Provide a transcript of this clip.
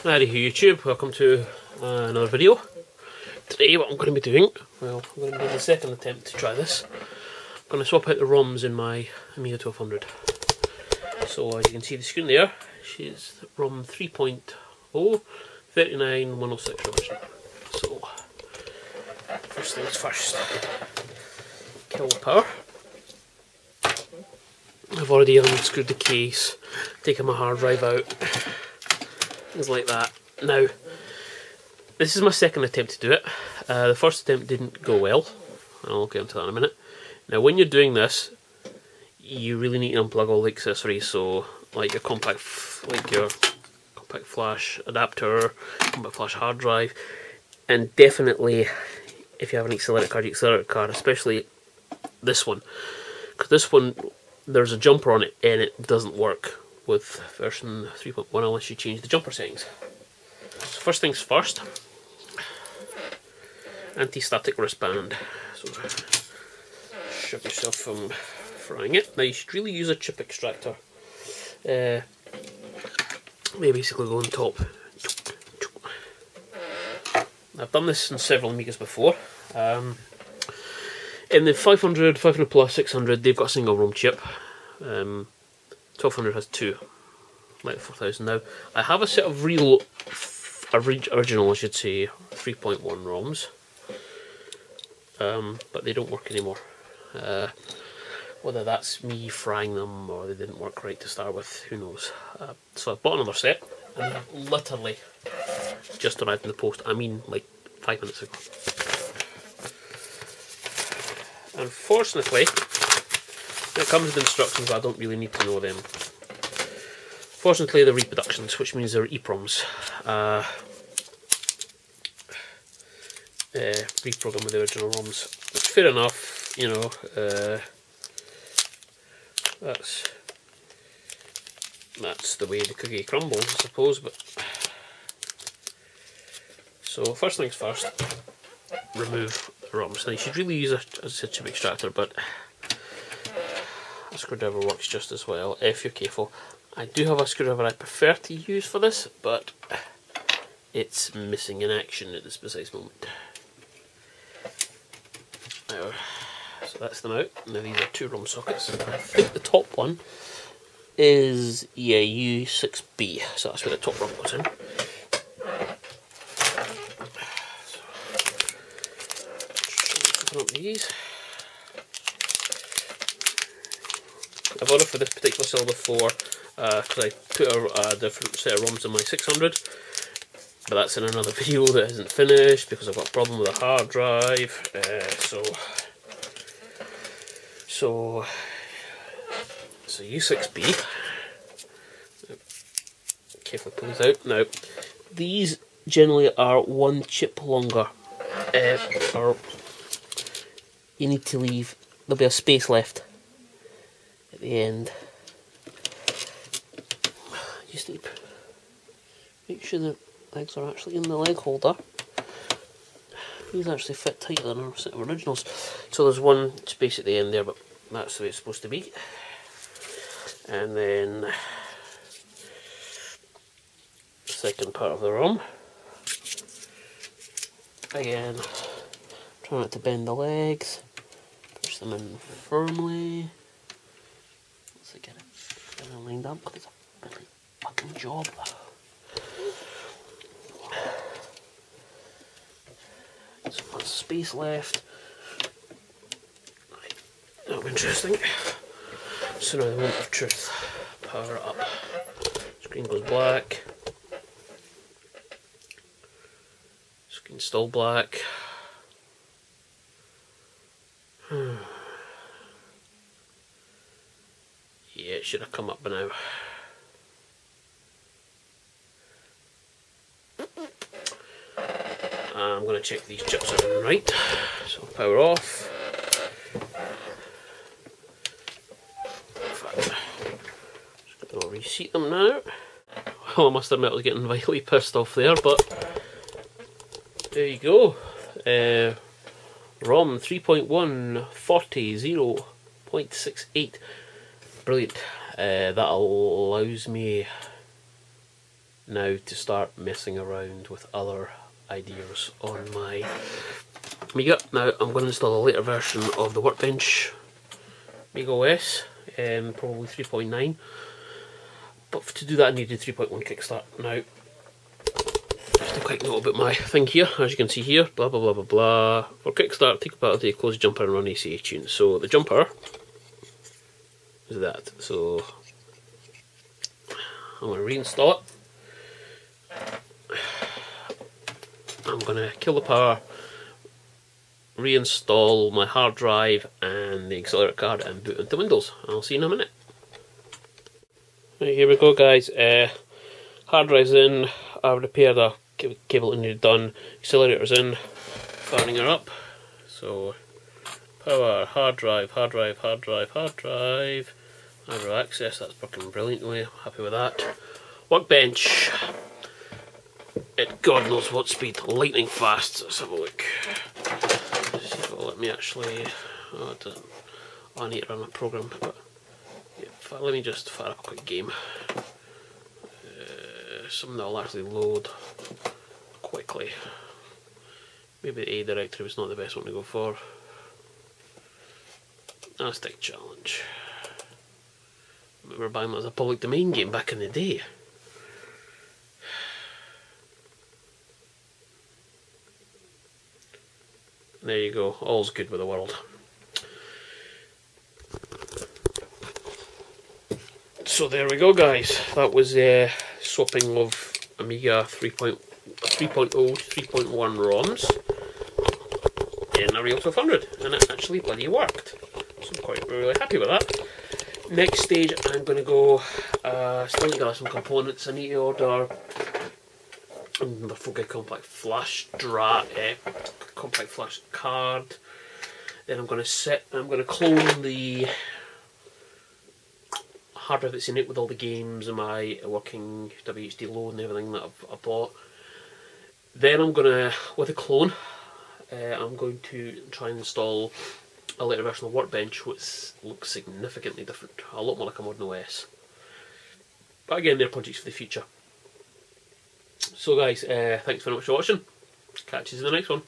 Howdy YouTube, welcome to another video. Today what I'm going to be doing, well, I'm going to do the second attempt to try this. I'm going to swap out the ROMs in my Amiga 1200. So as you can see the screen there, she's ROM 3.0 39106 version. So first things first, kill the power. I've already unscrewed the case, taken my hard drive out, things like that. Now, this is my second attempt to do it. The first attempt didn't go well, and I'll get into that in a minute. Now, when you're doing this, you really need to unplug all the accessories. So, like your compact flash adapter, compact flash hard drive, and definitely, if you have an accelerator card, especially this one, because this one, there's a jumper on it and it doesn't work with version 3.1 unless you change the jumper settings. So first things first, anti-static wristband. So stop yourself from frying it. Now you should really use a chip extractor. They basically go on top. I've done this in several Amigas before. In the 500, 500 plus, 600, they've got a single ROM chip. 1200 has two, like 4000 now. I have a set of original, I should say, 3.1 ROMs, but they don't work anymore. Whether that's me frying them or they didn't work right to start with, who knows. So I bought another set, and they've literally just arrived in the post. I mean, like 5 minutes ago. Unfortunately, it comes with instructions, but I don't really need to know them. Fortunately, they're reproductions, which means they're EPROMs. Reprogram with the original ROMs. It's fair enough, you know. That's the way the cookie crumbles, I suppose. But so first things first, remove the ROMs. Now you should really use a chip extractor, but a screwdriver works just as well if you're careful. I do have a screwdriver I prefer to use for this, but it's missing in action at this precise moment. Now, so that's them out. Now these are two ROM sockets. I think the top one is U6B, so that's where the top ROM goes in. So, open up these. I've ordered for this particular cell before because I put a different set of ROMs in my 600, but that's in another video that isn't finished because I've got a problem with a hard drive. So U6B. Carefully pull these out. Now, these generally are one chip longer, or you need to leave. There'll be a space left at the end. Just need to make sure the legs are actually in the leg holder. These actually fit tighter than our set of originals. So there's one space at the end there, but that's the way it's supposed to be. And then the second part of the ROM. Again, try not to bend the legs. Push them in firmly. Let's get it lined up because it's a really fucking job. So much space left. Not interesting. So now the moment of truth. Power up. Screen goes black. Screen's still black. Yeah, it should have come up by now. I'm going to check these chips are in right. So power off. Just going to reseat them now. Well, I must admit I was getting vitally pissed off there, but there you go. ROM 3.1 40 0.68. Brilliant. That allows me now to start messing around with other ideas on my Amiga. Now I'm going to install a later version of the Workbench Amiga OS, probably 3.9, but to do that I needed 3.1 Kickstart. Now, just a quick note about my thing here. As you can see here, blah blah blah blah blah. For Kickstart, take a battery, close the jumper and run ACA tune. So the jumper is that. So I'm going to reinstall it. I'm going to kill the power, reinstall my hard drive and the accelerator card and boot into Windows. I'll see you in a minute. Right, here we go guys. Hard drive's in, I've repaired a cable that needed done, accelerator's in, firing her up. So power, hard drive, hard drive, hard drive, hard drive, hardware access, that's working brilliantly, I'm happy with that. Workbench, at God knows what speed, lightning fast. Let's have a look. See if it'll let me actually. Oh, it doesn't. Oh, I need to run a program, but yeah, let me just fire up a quick game. Something that'll actually load quickly. Maybe the A directory was not the best one to go for. Aztec Challenge. I remember buying that as a public domain game back in the day. There you go, all's good with the world. So there we go guys, that was swapping of Amiga 3.0 to 3.1 ROMs in a Real 1200, and it actually bloody worked. So I'm quite really happy with that. Next stage I'm going to go, still need to get some components. I need to order the full compact flash drive, compact flash card. Then I'm going to clone the hard drive that's in it with all the games and my working WHD load and everything that I've bought. Then I'm going to, with a clone, I'm going to try and install a later version of Workbench which looks significantly different, a lot more like a modern OS. But again, they're projects for the future. So guys, thanks very much for watching. Catch you in the next one.